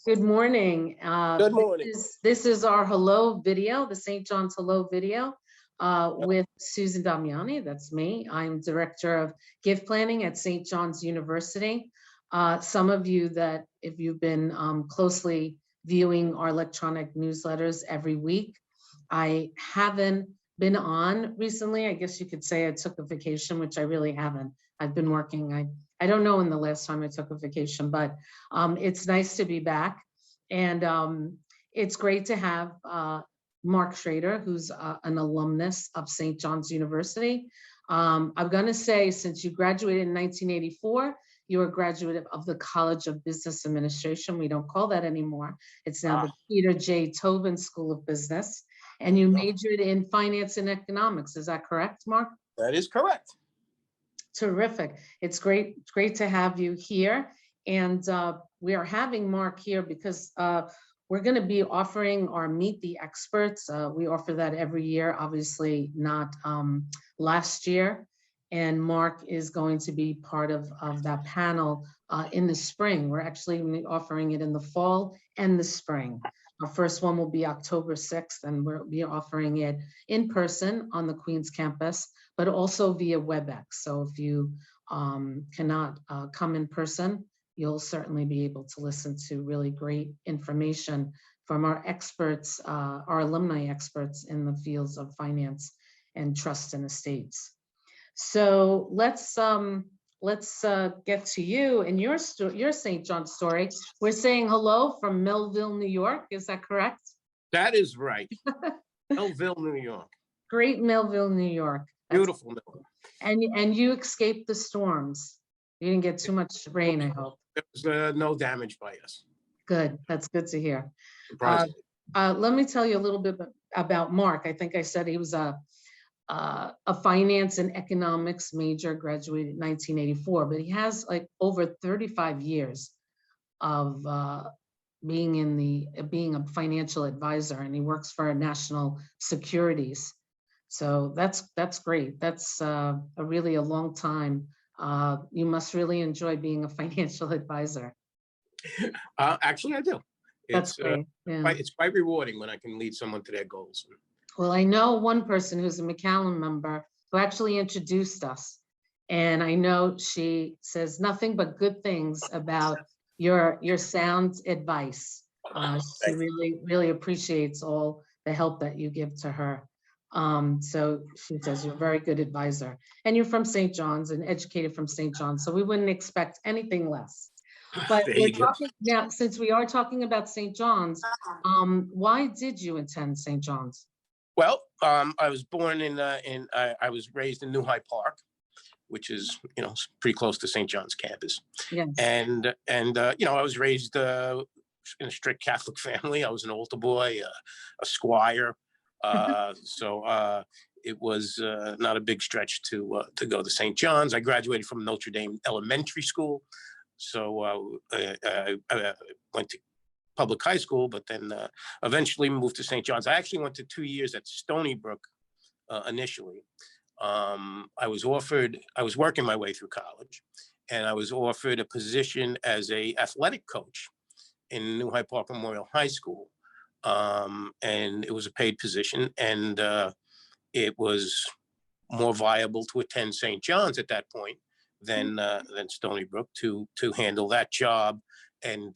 Good morning. Good morning. This is our hello video, the St. John's hello video with Susan Damiani. That's me. I'm director of gift planning at St. John's University. Some of you that, if you've been closely viewing our electronic newsletters every week, I haven't been on recently. I guess you could say I took a vacation, which I really haven't. I've been working. I don't know when the last time I took a vacation, but it's nice to be back. And it's great to have Mark Schrader, who's an alumnus of St. John's University. I'm going to say, since you graduated in 1984, you're a graduate of the College of Business Administration. We don't call that anymore. It's now the Peter J. Tobin School of Business. And you majored in finance and economics. Is that correct, Mark? That is correct. Terrific. It's great to have you here. And we are having Mark here because we're going to be offering our Meet the Experts. We offer that every year, obviously not last year. And Mark is going to be part of that panel in the spring. We're actually offering it in the fall and the spring. Our first one will be October 6th, and we'll be offering it in person on the Queens campus, but also via WebEx. So if you cannot come in person, you'll certainly be able to listen to really great information from our experts, our alumni experts in the fields of finance and trust and estates. So let's get to you and your St. John's story. We're saying hello from Melville, New York. Is that correct? That is right. Melville, New York. Great Melville, New York. Beautiful Melville. And you escaped the storms. You didn't get too much rain, I hope. There was no damage by us. Good. That's good to hear. Surprisingly. Let me tell you a little bit about Mark. I think I said he was a finance and economics major, graduated in 1984, but he has like over 35 years of being a financial advisor, and he works for National Securities. So that's great. That's really a long time. You must really enjoy being a financial advisor. Actually, I do. That's great. Yeah. It's quite rewarding when I can lead someone to their goals. Well, I know one person who's a McAllen member who actually introduced us. And I know she says nothing but good things about your sound advice. She really appreciates all the help that you give to her. So she says you're a very good advisor. And you're from St. John's and educated from St. John's, so we wouldn't expect anything less. But we're talking now, since we are talking about St. John's, why did you attend St. John's? Well, I was born I was raised in New Hyde Park, which is, pretty close to St. John's campus. Yes. And I was raised in a strict Catholic family. I was an altar boy, a squire. So it was not a big stretch to go to St. John's. I graduated from Notre Dame Elementary School. So I went to public high school, but then eventually moved to St. John's. I actually went to 2 years at Stony Brook initially. I was working my way through college, and I was offered a position as a athletic coach in New Hyde Park Memorial High School. And it was a paid position, and it was more viable to attend St. John's at that point than Stony Brook to handle that job and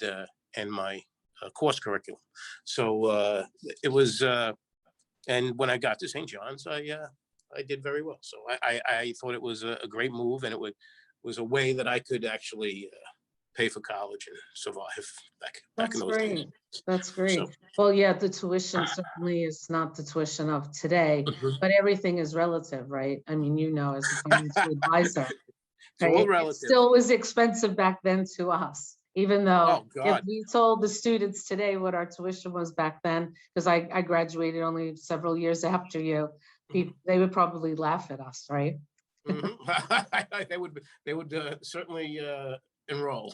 my course curriculum. So it was, and when I got to St. John's, I did very well. So I thought it was a great move, and it was a way that I could actually pay for college and survive back in those days. That's great. So, well, yeah, the tuition certainly is not the tuition of today, but everything is relative, right? I mean, as a financial advisor, right? All relative. It still was expensive back then to us, even though if we told the students today what our tuition was back then, because I graduated only several years after you, they would probably laugh at us, right? They would certainly enroll.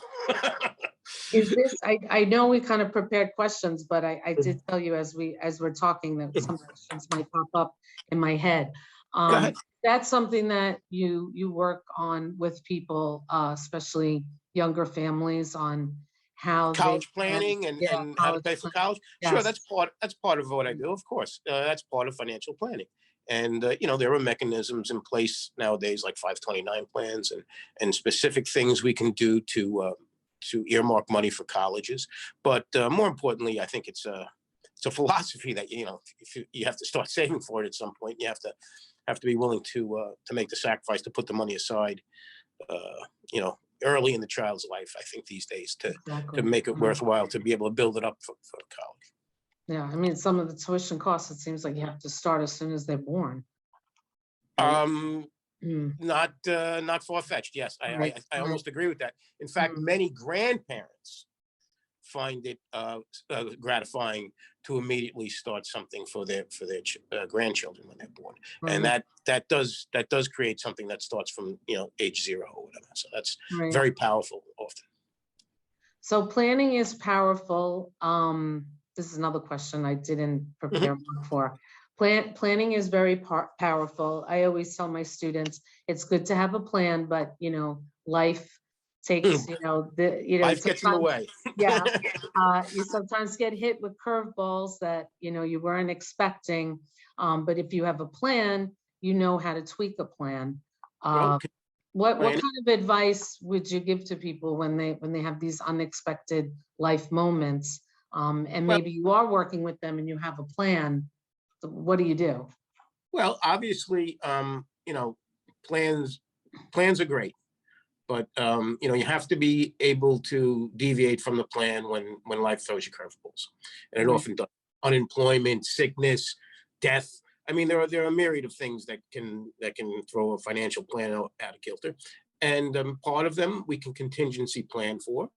Is this, I know we kind of prepared questions, but I did tell you as we're talking that some questions might pop up in my head. That's something that you work on with people, especially younger families, on how they College planning and yeah, how to college pay for plan. college. Sure, Yes. that's part of what I do. Of course, that's part of financial planning. And there are mechanisms in place nowadays, like 529 plans and specific things we can do to earmark money for colleges. But more importantly, I think it's a philosophy that if you have to start saving for it at some point. You have to be willing to make the sacrifice to put the money aside. You know, early in the child's life, I think these days to Exactly. make it worthwhile to be able to build it up for college. Yeah, I mean, some of the tuition costs, it seems like you have to start as soon as they're born. Right? Mm, Not far-fetched. Yes, right, I right. almost agree with that. In fact, Mm, many grandparents find it gratifying to immediately start something for their grandchildren when they're born, and right, that does create something that starts from age 0 or whatever. So that's right. very powerful often. So planning is powerful. This is another question I didn't Mhm. prepare for. Planning is very powerful. I always tell my students it's good to have a plan, but life takes, Life gets in the sometimes, way. yeah, you sometimes get hit with curveballs that you weren't expecting. But if you have a plan, you know how to tweak a plan. Well, Uh, what planning. kind of advice would you give to people when they have these unexpected life moments? And Well, maybe you are working with them and you have a plan. So what do you do? obviously, plans plans are great, but you have to be able to deviate from the plan when life throws you curveballs, and it Right, often does. Unemployment, sickness, death. I mean, there are a myriad of things that can throw a financial plan out of kilter, and part of them we can contingency plan for,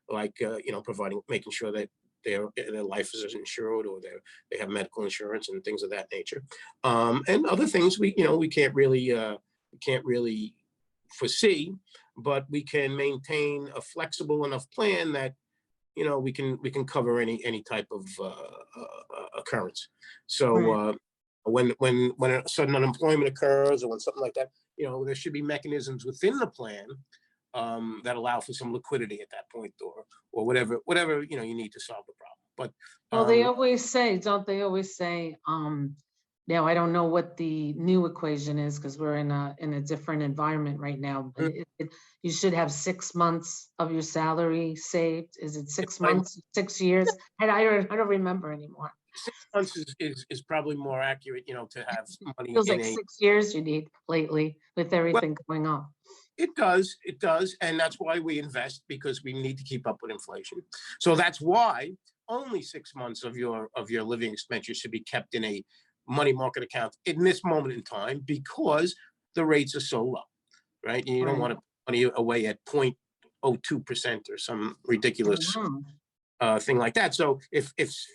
like providing, making sure that their life is insured, or they have medical insurance and things of that nature. And other things we can't really foresee, but we can maintain a flexible enough plan that we can cover any type of occurrence. So right, when a sudden unemployment occurs, or when something like that, there should be mechanisms within the plan that allow for some liquidity at that point, or whatever you need to solve the problem. But well, they always say, don't they always say, now I don't know what the new equation is because we're in a different environment right now, but you should have 6 months of your salary saved. Is it 6 months, 6 years? And I don't remember anymore. 6 months is probably more accurate, to have money Feels in like a. 6 years you need lately with Well, everything going on. it does, and that's why we invest, because we need to keep up with inflation. So that's why only 6 months of your living expenses should be kept in a money market account in this moment in time, because the rates are so low, right? You don't Right. want to put money away at 0.02% or some ridiculous Mhm. thing like that. So if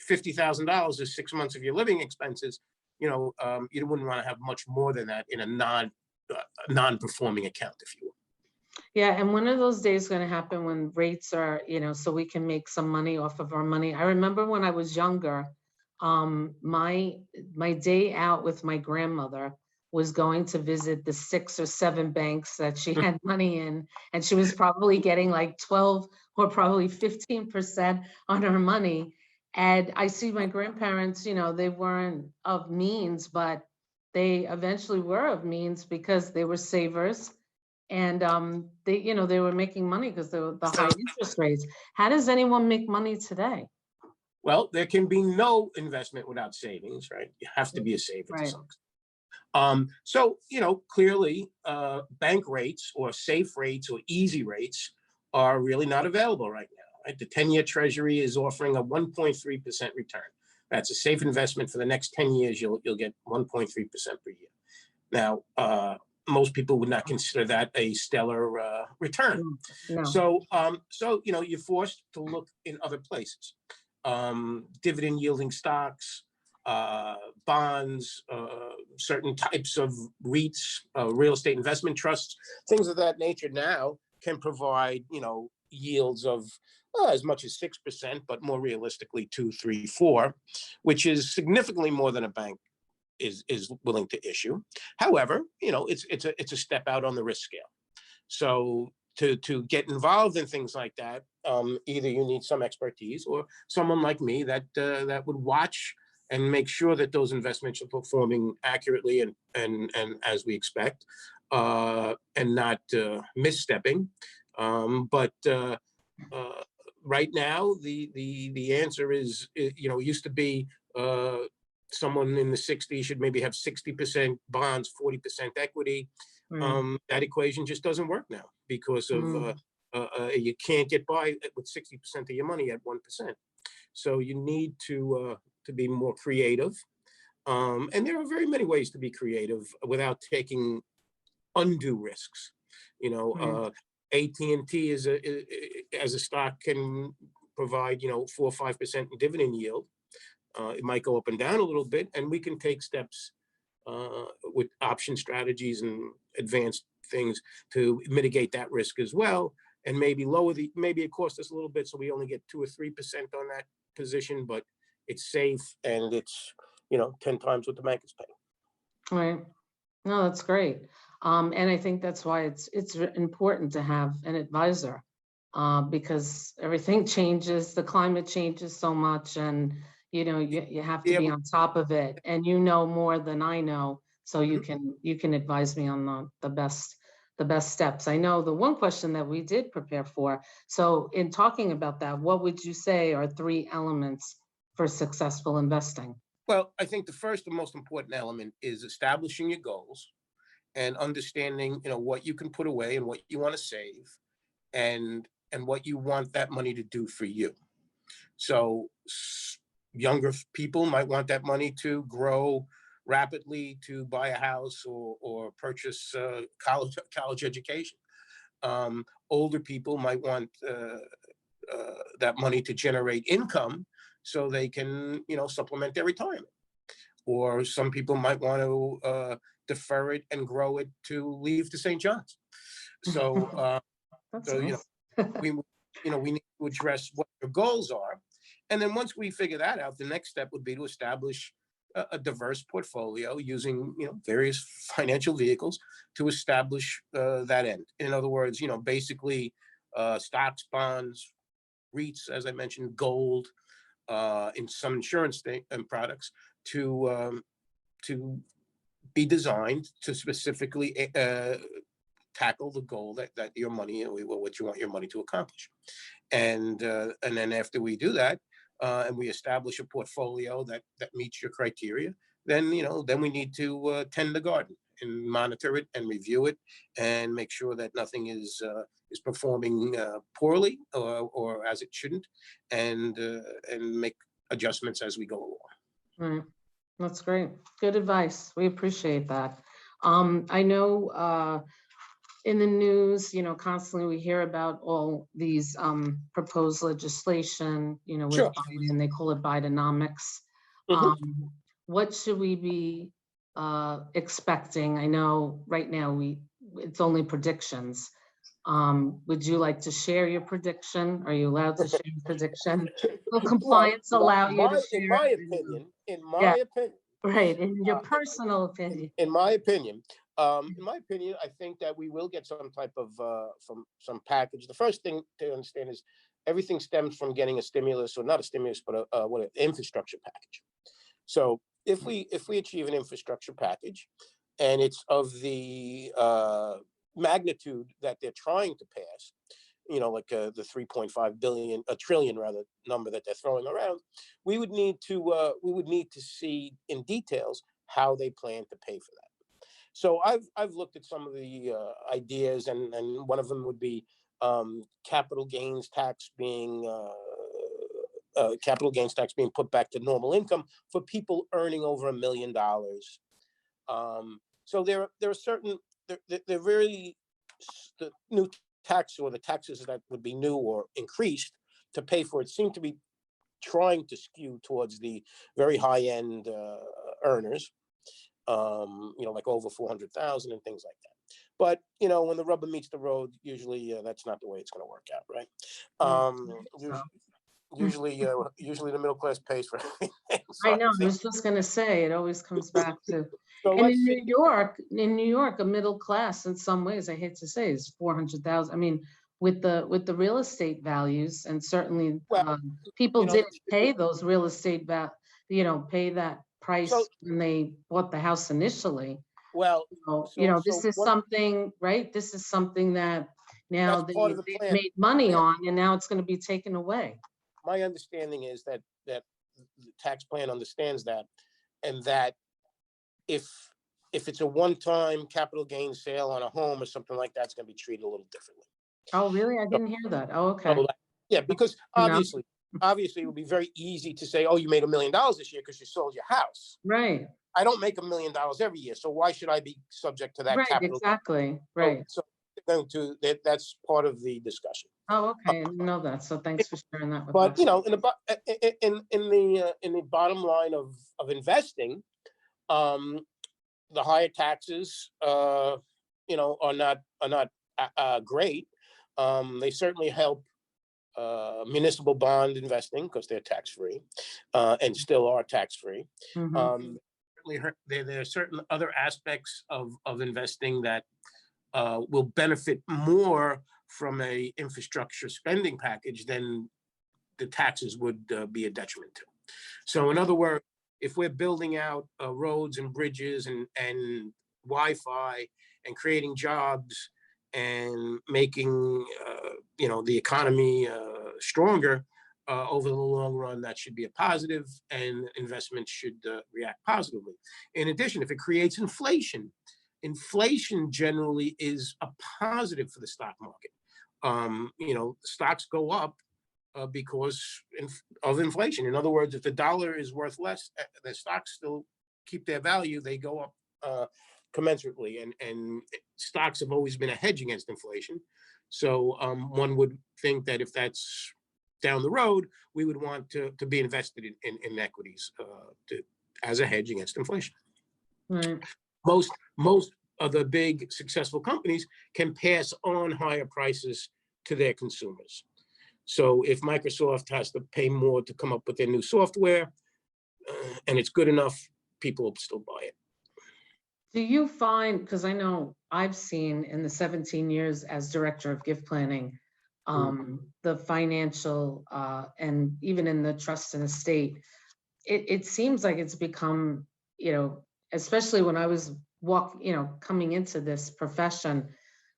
$50,000 is 6 months of your living expenses, you wouldn't want to have much more than that in a non-performing account, if you will. Yeah, and one of those days going to happen when rates are, so we can make some money off of our money. I remember when I was younger, my day out with my grandmother was going to visit the 6 or 7 banks that she had money in, and she was probably getting like 12 or probably 15% on her money. And I see my grandparents, they weren't of means, but they eventually were of means because they were savers, and they were making money because the high interest rates. How does anyone make money today? Well, there can be no investment without savings, right? You have to be a saver to Right. some extent. So, clearly, bank rates or safe rates or easy rates are really not available right now. Right? The 10-year Treasury is offering a 1.3% return. That's a safe investment for the next 10 years. You'll get 1.3% per year. Now, most people would not consider that a stellar return. No. So you're forced to look in other places. Dividend yielding stocks, bonds, certain types of REITs, real estate investment trusts, things of that nature now can provide, yields of as much as 6%, but more realistically 2, 3, 4, which is significantly more than a bank is willing to issue. However, it's a step out on the risk scale. So to get involved in things like that, either you need some expertise or someone like me that that would watch and make sure that those investments are performing accurately and as we expect, and not misstepping. But right now, the answer is, you know, it used to be someone in the 60s should maybe have 60% bonds, 40% equity. That equation just doesn't work now because of you can't get by with 60% of your money at 1%. So you need to be more creative. And there are very many ways to be creative without taking undue risks. You know, AT&T is as a stock can provide, you know, 4 or 5% dividend yield. It might go up and down a little bit, and we can take steps with option strategies and advanced things to mitigate that risk as well, and maybe lower maybe it costs us a little bit, so we only get 2 or 3% on that position, but it's safe and it's, you know, 10 times what the bank is paying. Right. No, that's great. And I think that's why it's important to have an advisor, because everything changes, the climate changes so much, and you know, you have to be on top of it, and you know more than I know, so you can advise me on the best steps. I know the one question that we did prepare for. So in talking about that, what would you say are 3 elements for successful investing? Well, I think the first and most important element is establishing your goals and understanding, you know, what you can put away and what you want to save, and what you want that money to do for you. So younger people might want that money to grow rapidly, to buy a house or purchase college education. Older people might want that money to generate income so they can, you know, supplement their retirement. Or some people might want to defer it and grow it to leave to St. John's. So, so nice. we need to address what your goals are, and then once we figure that out, the next step would be to establish a diverse portfolio using, you know, various financial vehicles to establish that end. In other words, you know, basically stocks, bonds, REITs, as I mentioned, gold, in some insurance products to be designed to specifically tackle the goal that your money, what you want your money to accomplish. And then after we do that, and we establish a portfolio that meets your criteria, then, you know, then we need to tend the garden and monitor it and review it and make sure that nothing is performing poorly or as it shouldn't, and make adjustments as we go along. Right. That's great. Good advice. We appreciate that. I know in the news, you know, constantly we hear about all these proposed legislation, you know, with Biden, they call it Bidenomics. What should we be expecting? I know right now it's only predictions. Would you like to share your prediction? Are you allowed to share your prediction? Will compliance allow you to share? In my opinion. Right, in your personal opinion. In my opinion, I think that we will get some type of some package. The first thing to understand is everything stems from getting a stimulus, or not a stimulus, but an infrastructure package. So if we achieve an infrastructure package, and it's of the magnitude that they're trying to pass, you know, like the 3.5 trillion rather number that they're throwing around, we would need to see in details how they plan to pay for that. So I've looked at some of the ideas, and one of them would be capital gains tax being put back to normal income for people earning over $1 million. So there are certain they're very the new tax, or the taxes that would be new or increased to pay for it, seem to be trying to skew towards the very high end earners, you know, like over 400,000 and things like that. But, you know, when the rubber meets the road, usually that's not the way it's going to work out, right? Usually the middle class pays for everything. So I know. I was just going to say, it always comes back to. So and in New York, a middle class, in some ways, I hate to say, is 400,000. I mean, with the real estate values, and certainly Well, people you know, didn't pay those real estate pay that so, price when they bought the house initially. well, This is what, something, right? This is something that now that's part of the they've plan. made money on, and now it's going to be taken away. My understanding is that the tax plan understands that, and that if it's a one-time capital gain sale on a home or something like that, it's going to be treated a little differently. Oh, really? I So, didn't hear that. Oh, okay. yeah, because You know? obviously it would be very easy to say, oh, you made $1 million this year because you sold your house. Right. I don't make $1 million every year, so why should I be subject to that Right. capital? Exactly. Right. So that's part of the discussion. Oh, okay. I didn't know that. So thanks for sharing that with But us. in the bottom line of investing, the higher taxes, are not great. They certainly help municipal bond investing because they're tax free, and still are tax free. Mm-hmm. There are certain other aspects of investing that will benefit more from a infrastructure spending package than the taxes would be a detriment to. So in other words, if we're building out roads and bridges and Wi-Fi and creating jobs and making the economy stronger over the long run, that should be a positive, and investments should react positively. In addition, if it creates inflation, inflation generally is a positive for the stock market. Stocks go up because of inflation. In other words, if the dollar is worth less, the stocks still keep their value. They go up commensurately, and stocks have always been a hedge against inflation. So one would think that if that's down the road, we would want to be invested in equities as a hedge against inflation. Right. Most of the big successful companies can pass on higher prices to their consumers. So if Microsoft has to pay more to come up with their new software, and it's good enough, people will still buy it. Do you find, because I know I've seen in the 17 years as director of gift planning, the financial and even in the trust and estate, it seems like it's become, especially when I was coming into this profession,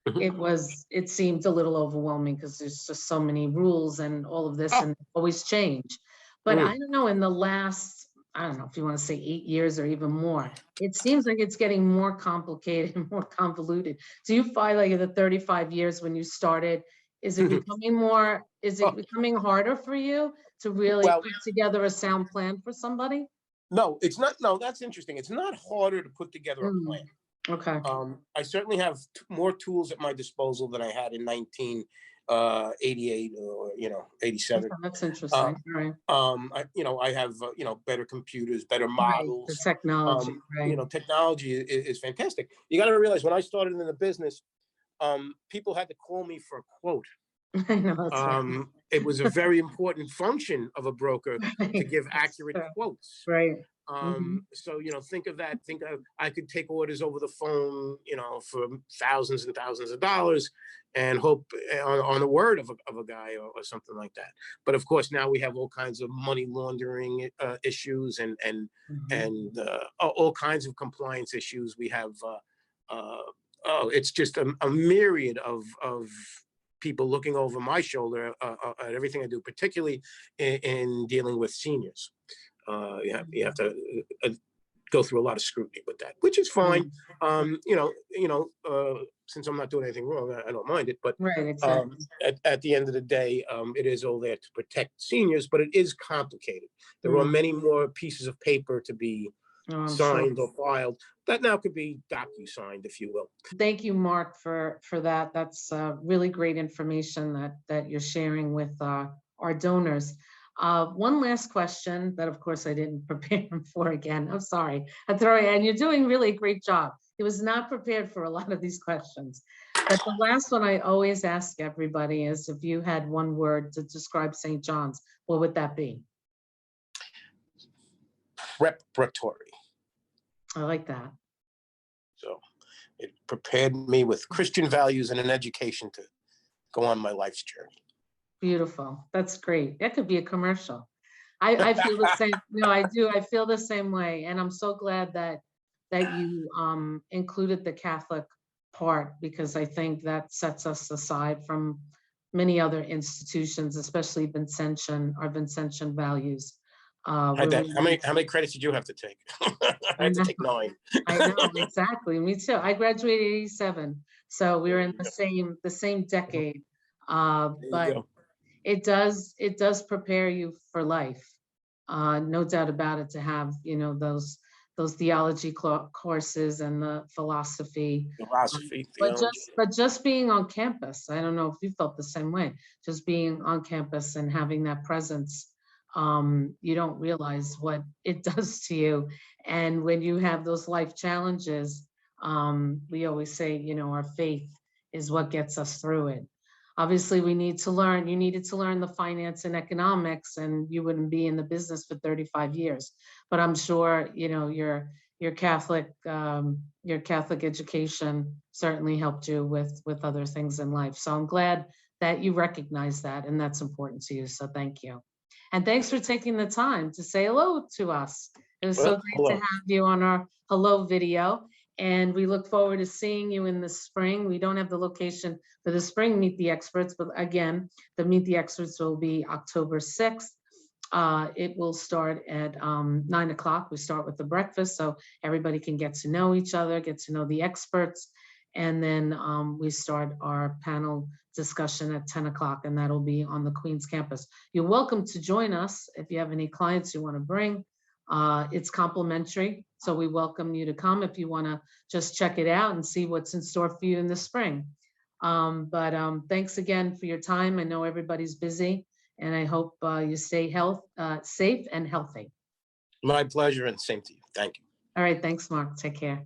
it seemed a little overwhelming because there's just so many rules and all of this and always change. But I don't know, in the last, I don't know if you want to say 8 years or even more, it seems like it's getting more complicated and more convoluted. Do you find, like, in the 35 years when you started, is it becoming harder for you to really put together a sound plan for somebody? No, it's not. No, that's interesting. It's not harder to put together a plan. Okay. I certainly have more tools at my disposal than I had in 1988 or 87. That's interesting. Right. I have better computers, better models. The technology, right? Technology is fantastic. You got to realize, when I started in the business, people had to call me for a quote. I know, that's right. It was a very important function of a broker to give accurate quotes. Right. So, think of that. I could take orders over the phone, for thousands and thousands of dollars, and hope on the word of a guy or something like that. But of course, now we have all kinds of money laundering issues and all kinds of compliance issues. We have, it's just a myriad of people looking over my shoulder at everything I do, particularly in dealing with seniors. You have to go through a lot of scrutiny with that, which is fine. Since I'm not doing anything wrong, I don't mind it. But right, exactly. At the end of the day, it is all there to protect seniors, but it is complicated. There are many more pieces of paper to be signed or filed that now could be docu-signed, if you will. Thank you, Mark, for that. That's really great information that you're sharing with our donors. One last question that, of course, I didn't prepare for again. I'm sorry. And you're doing really a great job. He was not prepared for a lot of these questions. But the last one I always ask everybody is, if you had one word to describe St. John's, what would that be? Preparatory. I like that. So it prepared me with Christian values and an education go on my life's journey. Beautiful. That's great. That could be a commercial. I feel the same. No, I do. I feel the same way. And I'm so glad that you included the Catholic part, because I think that sets us aside from many other institutions, especially Vincentian, our Vincentian values. How many credits did you have to take? I had to take 9. I know, exactly. Me too. I graduated in '87, so we were in the same decade. But it does prepare you for life. No doubt about it, to have, those theology courses and the philosophy. But just being on campus, I don't know if you felt the same way, just being on campus and having that presence, you don't realize what it does to you. And when you have those life challenges, we always say, our faith is what gets us through it. Obviously, you needed to learn the finance and economics, and you wouldn't be in the business for 35 years. But I'm sure, your Catholic education certainly helped you with other things in life. So I'm glad that you recognize that, and that's important to you. So thank you. And thanks for taking the time to say hello to us. It was so great to have you on our hello video. And we look forward to seeing you in the spring. We don't have the location for the spring Meet the Experts, but again, the Meet the Experts will be October 6th. It will start at 9 o'clock. We start with the breakfast, so everybody can get to know each other, get to know the experts. And then we start our panel discussion at 10 o'clock, and that'll be on the Queens campus. You're welcome to join us if you have any clients you want to bring. It's complimentary, so we welcome you to come if you want to just check it out and see what's in store for you in the spring. But thanks again for your time. I know everybody's busy, and I hope you stay safe and healthy. My pleasure, and same to you. Thank you. All right, thanks, Mark. Take care.